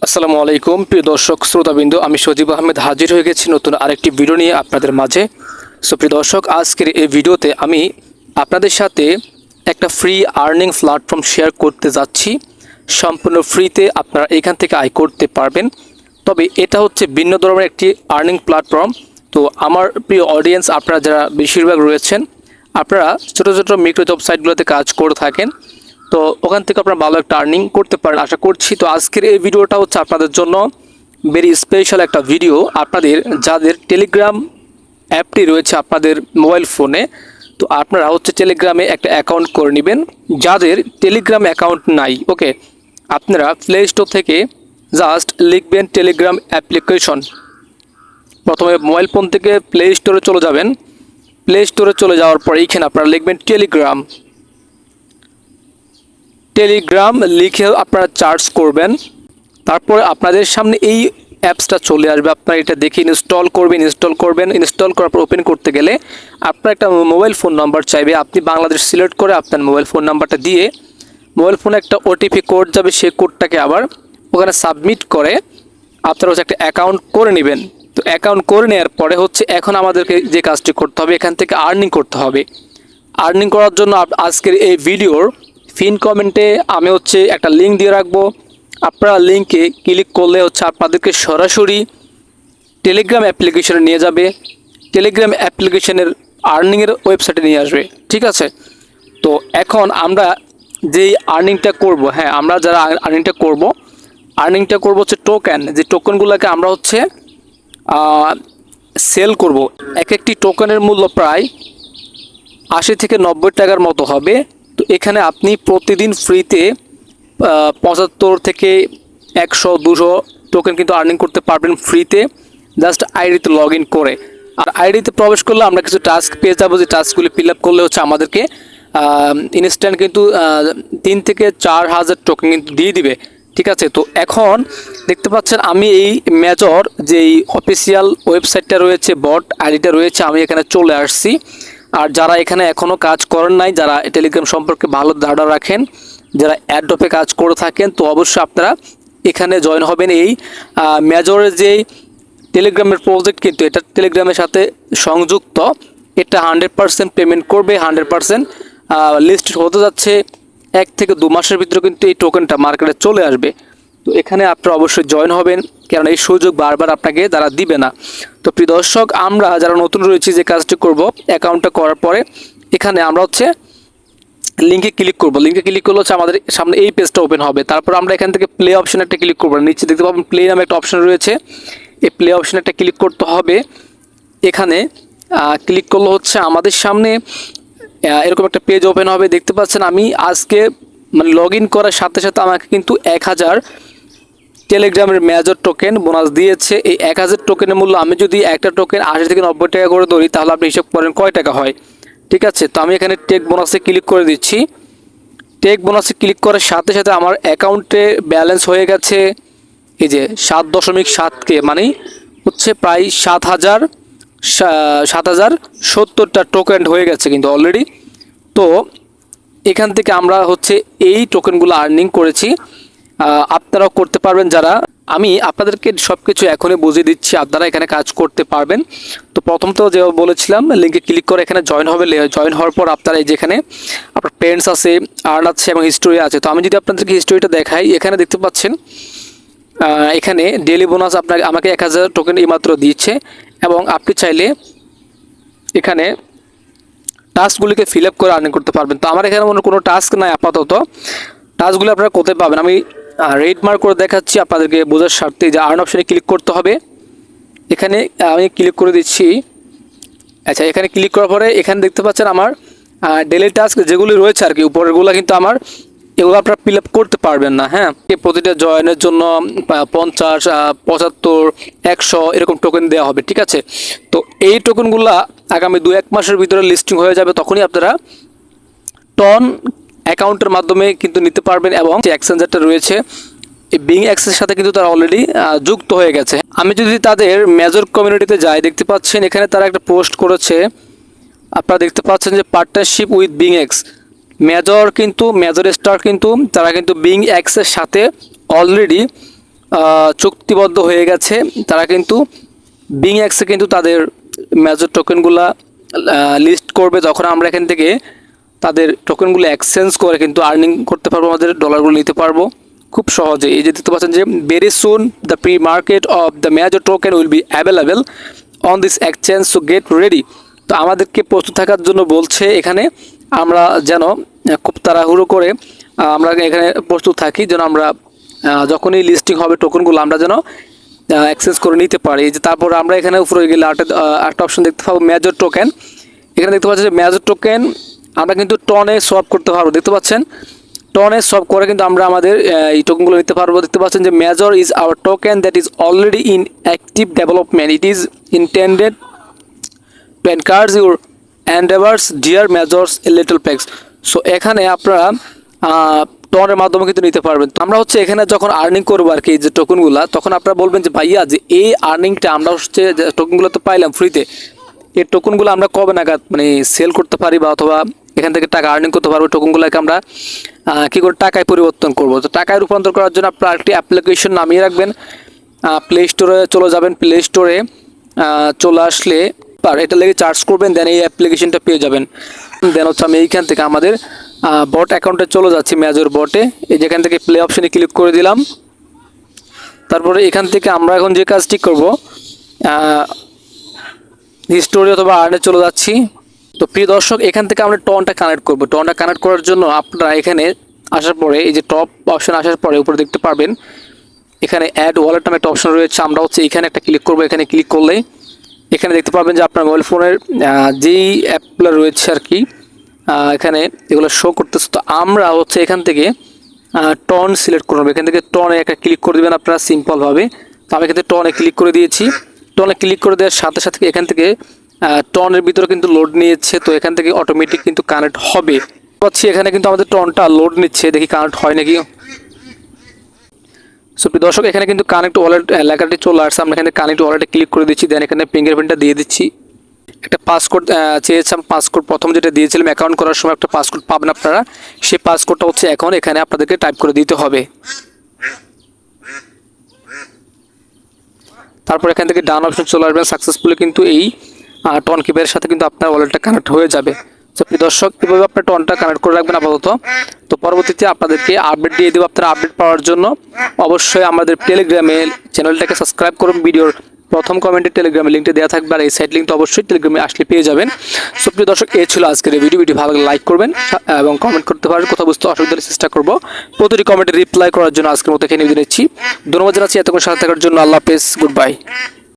আসসালামু আলাইকুম প্রিয় দর্শক শ্রোতাবৃন্দ, আমি সজীব আহমেদ হাজির হয়ে গেছি নতুন আরেকটি ভিডিও নিয়ে আপনাদের মাঝে। প্রিয় দর্শক, আজকের এই ভিডিওতে আমি আপনাদের সাথে একটা ফ্রি আর্নিং প্ল্যাটফর্ম শেয়ার করতে যাচ্ছি। সম্পূর্ণ ফ্রিতে আপনারা এখান থেকে আয় করতে পারবেন। তবে এটা হচ্ছে ভিন্ন ধরনের একটি আর্নিং প্ল্যাটফর্ম। তো আমার প্রিয় অডিয়েন্স, আপনারা যারা বেশিরভাগ রয়েছেন, আপনারা ছোটো ছোটো মিক্রো জব সাইটগুলোতে কাজ করে থাকেন। তো ওখান থেকে আপনারা ভালো একটা আর্নিং করতে পারেন আশা করছি। তো আজকের এই ভিডিওটা হচ্ছে আপনাদের জন্য ভেরি স্পেশাল একটা ভিডিও। আপনাদের যাদের টেলিগ্রাম অ্যাপটি রয়েছে আপনাদের মোবাইল ফোনে, তো আপনারা হচ্ছে টেলিগ্রামে একটা অ্যাকাউন্ট করে নেবেন। যাদের টেলিগ্রাম অ্যাকাউন্ট নাই, ওকে, আপনারা প্লে স্টোর থেকে জাস্ট লিখবেন টেলিগ্রাম অ্যাপ্লিকেশন। প্রথমে মোবাইল ফোন থেকে প্লে স্টোরে চলে যাবেন। প্লে স্টোরে চলে যাওয়ার পর এইখানে আপনারা লিখবেন টেলিগ্রাম লিখে আপনারা সার্চ করবেন। তারপরে আপনাদের সামনে এই অ্যাপসটা চলে আসবে। আপনারা এটা দেখে ইনস্টল করবেন। ইনস্টল করার পর ওপেন করতে গেলে আপনার একটা মোবাইল ফোন নাম্বার চাইবে। আপনি বাংলাদেশ সিলেক্ট করে আপনার মোবাইল ফোন নাম্বারটা দিয়ে মোবাইল ফোনে একটা ওটিপি কোড যাবে, সেই কোডটাকে আবার ওখানে সাবমিট করে আপনারা হচ্ছে একটা অ্যাকাউন্ট করে নেবেন। তো অ্যাকাউন্ট করে নেওয়ার পরে হচ্ছে এখন আমাদেরকে যে কাজটি করতে হবে, এখান থেকে আর্নিং করতে হবে। আর্নিং করার জন্য আজকের এই ভিডিওর পিন কমেন্টে আমি হচ্ছে একটা লিঙ্ক দিয়ে রাখবো। আপনারা লিঙ্কে ক্লিক করলে হচ্ছে আপনাদেরকে সরাসরি টেলিগ্রাম অ্যাপ্লিকেশনে নিয়ে যাবে। টেলিগ্রাম অ্যাপ্লিকেশনের আর্নিংয়ের ওয়েবসাইটে নিয়ে আসবে, ঠিক আছে। তো এখন আমরা যেই আর্নিংটা করব, আমরা যারা আর্নিংটা করব হচ্ছে টোকেন। যে টোকেনগুলোকে আমরা হচ্ছে সেল করব। এক একটি টোকেনের মূল্য প্রায় 80 থেকে 90 টাকার মতো হবে। তো এখানে আপনি প্রতিদিন ফ্রিতে 75 থেকে 100-200 টোকেন কিন্তু আর্নিং করতে পারবেন ফ্রিতে, জাস্ট আইডিতে লগ ইন করে। আর আইডিতে প্রবেশ করলে আমরা কিছু টাস্ক পেয়ে যাবো, যে টাস্কগুলি ফিল আপ করলে হচ্ছে আমাদেরকে ইনস্ট্যান্ট কিন্তু 3 থেকে 4 হাজার টোকেন কিন্তু দিয়ে দিবে, ঠিক আছে। তো এখন দেখতে পাচ্ছেন আমি এই মেজর যেই অফিসিয়াল ওয়েবসাইটটা রয়েছে, বট আইডিটা রয়েছে, আমি এখানে চলে আসছি। আর যারা এখানে এখনও কাজ করেন নাই, যারা টেলিগ্রাম সম্পর্কে ভালো ধারণা রাখেন, যারা অ্যাডোপে কাজ করে থাকেন, তো অবশ্যই আপনারা এখানে জয়েন হবেন। এই মেজরের যেই টেলিগ্রামের প্রজেক্ট, কিন্তু এটা টেলিগ্রামের সাথে সংযুক্ত। এটা 100% পেমেন্ট করবে, 100% লিস্ট হতে যাচ্ছে 1 থেকে 2 মাসের ভিতরে কিন্তু এই টোকেনটা মার্কেটে চলে আসবে। তো এখানে আপনারা অবশ্যই জয়েন হবেন, কারণ এই সুযোগ বারবার আপনাকে তারা দিবে না। তো প্রিয় দর্শক, আমরা যারা নতুন রয়েছি যে কাজটি করব, অ্যাকাউন্টটা করার পরে এখানে আমরা হচ্ছে লিঙ্কে ক্লিক করব। লিঙ্কে ক্লিক করলে হচ্ছে আমাদের সামনে এই পেজটা ওপেন হবে। তারপর আমরা এখান থেকে প্লে অপশানে একটা ক্লিক করবো। নিচে দেখতে পাবেন প্লে নামে একটা অপশান রয়েছে, এই প্লে অপশানে একটা ক্লিক করতে হবে। এখানে ক্লিক করলে হচ্ছে আমাদের সামনে এরকম একটা পেজ ওপেন হবে। দেখতে পাচ্ছেন আমি আজকে লগ ইন করার সাথে সাথে আমাকে কিন্তু 1000 টেলিগ্রামের মেজর টোকেন বোনাস দিয়েছে। এই 1000 টোকেনের মূল্য, আমি যদি একটা টোকেন 80 থেকে 90 টাকা করে ধরি, তাহলে আপনি হিসাব করেন কয় টাকা হয়, ঠিক আছে। তো আমি এখানে টেক বোনাসে ক্লিক করে দিচ্ছি। টেক বোনাসে ক্লিক করার সাথে সাথে আমার অ্যাকাউন্টে ব্যালেন্স হয়ে গেছে এই যে 7.7K, মানে হচ্ছে প্রায় 7070টা টোকেন হয়ে গেছে কিন্তু অলরেডি। তো এখান থেকে আমরা হচ্ছে এই টোকেনগুলো আর্নিং করেছি। আপনারাও করতে পারবেন। যারা, আমি আপনাদেরকে সব কিছু এখনই বুঝিয়ে দিচ্ছি, আপনারা এখানে কাজ করতে পারবেন। তো প্রথমত যেভাবে বলেছিলাম, লিঙ্কে ক্লিক করে এখানে জয়েন হবে। জয়েন হওয়ার পর আপনারা এই যেখানে আপনার পেন্টস আছে, আর্ন আছে এবং হিস্টোরি আছে। তো আমি যদি আপনাদেরকে হিস্টোরিটা দেখাই, এখানে দেখতে পাচ্ছেন এখানে ডেলি বোনাস আমাকে 1000 টোকেন এইমাত্র দিচ্ছে। এবং আপনি চাইলে এখানে টাস্কগুলিকে ফিল আপ করে আর্নিং করতে পারবেন। তো আমার এখানে কোনো টাস্ক নাই আপাতত। টাস্কগুলো আপনারা কোথায় পাবেন আমি রেড মার্ক করে দেখাচ্ছি আপনাদেরকে বোঝার স্বার্থে। যে আর্ন অপশানে ক্লিক করতে হবে। এখানে আমি ক্লিক করে দিচ্ছি। আচ্ছা, এখানে ক্লিক করার পরে এখানে দেখতে পাচ্ছেন আমার ডেলি টাস্ক যেগুলি রয়েছে আর কি, উপরেরগুলো কিন্তু আমার এগুলো আপনারা ফিল আপ করতে পারবেন না। প্রতিটা জয়েনের জন্য 50, 75, 100 এরকম টোকেন দেওয়া হবে, ঠিক আছে। তো এই টোকেনগুলো আগামী 2-1 মাসের ভিতরে লিস্টিং হয়ে যাবে। তখনই আপনারা টন অ্যাকাউন্টের মাধ্যমে কিন্তু নিতে পারবেন। এবং যে এক্সচেঞ্জারটা রয়েছে, এই বিং এক্সের সাথে কিন্তু তারা অলরেডি যুক্ত হয়ে গেছে। আমি যদি তাদের মেজর কমিউনিটিতে যাই, দেখতে পাচ্ছেন এখানে তারা একটা পোস্ট করেছে। আপনারা দেখতে পাচ্ছেন যে partnership with being x major star কিন্তু তারা কিন্তু বিং এক্সের সাথে অলরেডি চুক্তিবদ্ধ হয়ে গেছে, তারা কিন্তু বিংএক্সে কিন্তু তাদের মেজর টোকেনগুলা লিস্ট করবে। যখন আমরা এখান থেকে তাদের টোকেনগুলো এক্সচেঞ্জ করে কিন্তু আর্নিং করতে পারবো, আমাদের ডলারগুলো নিতে পারবো খুব সহজে। এই যে দেখতে পাচ্ছেন যে very soon the pre market of the major token will be available on this exchange, so get ready. তো আমাদেরকে প্রস্তুত থাকার জন্য বলছে এখানে, আমরা যেন খুব তাড়াহুড়ো করে আমরা এখানে প্রস্তুত থাকি, যেন আমরা যখনই লিস্টিং হবে টোকেনগুলো আমরা যেন এক্সচেঞ্জ করে নিতে পারি। যে তারপর আমরা এখানে উপরে গেলে একটা অপশন দেখতে পাবো মেজর টোকেন। এখানে দেখতে পাচ্ছেন যে মেজর টোকেন আমরা কিন্তু টনে সোয়াপ করতে পারবো, দেখতে পাচ্ছেন টনে সোয়াপ করে কিন্তু আমরা আমাদের এই টোকেনগুলো নিতে পারবো। দেখতে পাচ্ছেন যে major is our token that is already in active development, it is intended to encourage your endeavours dear majors a little perks. So এখানে আপনারা টনের মাধ্যমে কিন্তু নিতে পারবেন। তো আমরা হচ্ছে এখানে যখন আর্নিং করবো আর কি যে টোকেনগুলো, তখন আপনারা বলবেন যে ভাইয়া যে এই আর্নিংটা আমরা হচ্ছে যে টোকেনগুলো তো পাইলাম ফ্রিতে, এই টোকেনগুলো আমরা কবে নাগাদ মানে সেল করতে পারি বা অথবা এখান থেকে টাকা আর্নিং করতে পারবো, টোকেনগুলোকে আমরা কী করে টাকায় পরিবর্তন করব। তো টাকায় রূপান্তর করার জন্য আপনারা একটি অ্যাপ্লিকেশন নামিয়ে রাখবেন, প্লে স্টোরে চলে যাবেন, প্লে স্টোরে চলে আসলে এটা লেগে চার্জ করবেন, দেন এই অ্যাপ্লিকেশনটা পেয়ে যাবেন। দেন হচ্ছে আমি এইখান থেকে আমাদের বট অ্যাকাউন্টে চলে যাচ্ছি, মেজর বটে, এই যেখান থেকে প্লে অপশনে ক্লিক করে দিলাম। তারপরে এখান থেকে আমরা এখন যে কাজটি করব, হিস্টোরি অথবা আর্নে চলে যাচ্ছি। তো প্রিয় দর্শক, এখান থেকে আমরা টনটা কানেক্ট করব। টনটা কানেক্ট করার জন্য আপনারা এখানে আসার পরে এই যে টপ অপশন আসার পরে উপরে দেখতে পারবেন এখানে অ্যাড ওয়ালেট নামে একটা অপশন রয়েছে। আমরা হচ্ছে এখানে একটা ক্লিক করব। এখানে ক্লিক করলেই এখানে দেখতে পারবেন যে আপনার মোবাইল ফোনের যেই অ্যাপগুলো রয়েছে আর কি এখানে এগুলো শো করতেছে। তো আমরা হচ্ছে এখান থেকে টন সিলেক্ট করব। এখান থেকে টনে একটা ক্লিক করে দেবেন আপনারা সিম্পলভাবে। তো আমি এখান থেকে টনে ক্লিক করে দিয়েছি। টনে ক্লিক করে দেওয়ার সাথে সাথে এখান থেকে টনের ভিতরে কিন্তু লোড নিয়েছে, তো এখান থেকে অটোমেটিক কিন্তু কানেক্ট হবে। পাচ্ছি এখানে কিন্তু আমাদের টনটা লোড নিচ্ছে, দেখি কানেক্ট হয় নাকি। সো দর্শক, এখানে কিন্তু কানেক্ট ওয়ালেট লেখাটি চলে আসছে। আমরা এখানে কানেক্ট ওয়ালেটে ক্লিক করে দিচ্ছি, দেন এখানে ফিঙ্গারপ্রিন্টটা দিয়ে দিচ্ছি। একটা পাসকোড চেয়েছে, পাসকোড প্রথম যেটা দিয়েছিলাম অ্যাকাউন্ট করার সময় একটা পাসকোড পাবেন আপনারা, সেই পাসকোডটা হচ্ছে এখন এখানে আপনাদেরকে টাইপ করে দিতে হবে। তারপর এখান থেকে ডান অপশন চলে আসবেন, সাকসেসফুলি কিন্তু এই টন কিপের সাথে কিন্তু আপনার ওয়ালেটটা কানেক্ট হয়ে যাবে। তো দর্শক, এভাবে আপনার টনটা কানেক্ট করে রাখবেন আপাতত। তো পরবর্তীতে আপনাদেরকে আপডেট দিয়ে দেবো। আপনারা আপডেট পাওয়ার জন্য অবশ্যই আমাদের টেলিগ্রামে চ্যানেলটাকে সাবস্ক্রাইব করুন। ভিডিওর প্রথম কমেন্টে টেলিগ্রামের লিঙ্কটা দেওয়া থাকবে, আর এই সাইট লিঙ্কটা অবশ্যই টেলিগ্রামে আসলে পেয়ে যাবেন। সো প্রিয় দর্শক, এই ছিল আজকের এই ভিডিও ভালো লাগলে লাইক করবেন এবং কমেন্ট করতে পারেন, কোথাও বুঝতে অসুবিধা হলে চেষ্টা করবো প্রতিটি কমেন্টে রিপ্লাই করার জন্য। আজকের মতো এখানে নিচ্ছি। ধন্যবাদ জানাচ্ছি এতক্ষণ সাথে থাকার জন্য। আল্লাহ হাফেজ, গুড বাই।